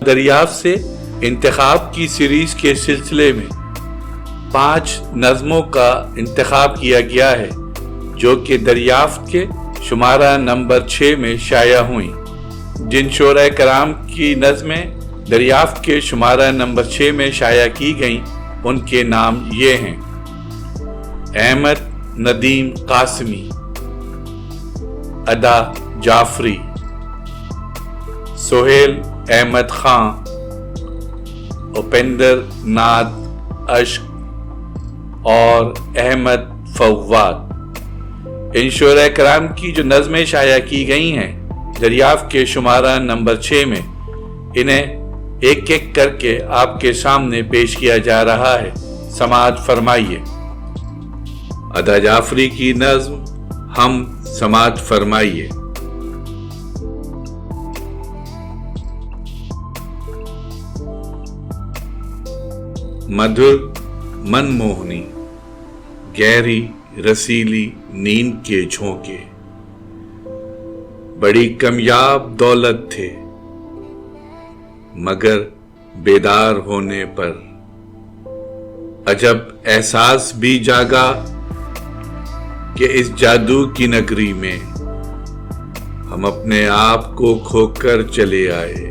دریافت سے انتخاب کی سیریز کے سلسلے میں 5 نظموں کا انتخاب کیا گیا ہے جو کہ دریافت کے شمارہ نمبر 6 میں شائع ہوئیں۔ جن شعراء کرام کی نظمیں دریافت کے شمارہ نمبر 6 میں شائع کی گئیں ان کے نام یہ ہیں: احمد ندیم قاسمی، ادا جعفری، سہیل احمد خان، اپیندر ناتھ اشک اور احمد فواد۔ ان شعراء کرام کی جو نظمیں شائع کی گئی ہیں دریافت کے شمارہ نمبر 6 میں، انہیں ایک ایک کر کے آپ کے سامنے پیش کیا جا رہا ہے، سماعت فرمائیے۔ ادا جعفری کی نظم ہم سماعت فرمائیے۔ مدھر من موہنی، گہری رسیلی نیند کے جھونکے، بڑی کمیاب دولت تھے مگر بیدار ہونے پر عجب احساس بھی جاگا کہ اس جادو کی نگری میں ہم اپنے آپ کو کھو کر چلے آئے۔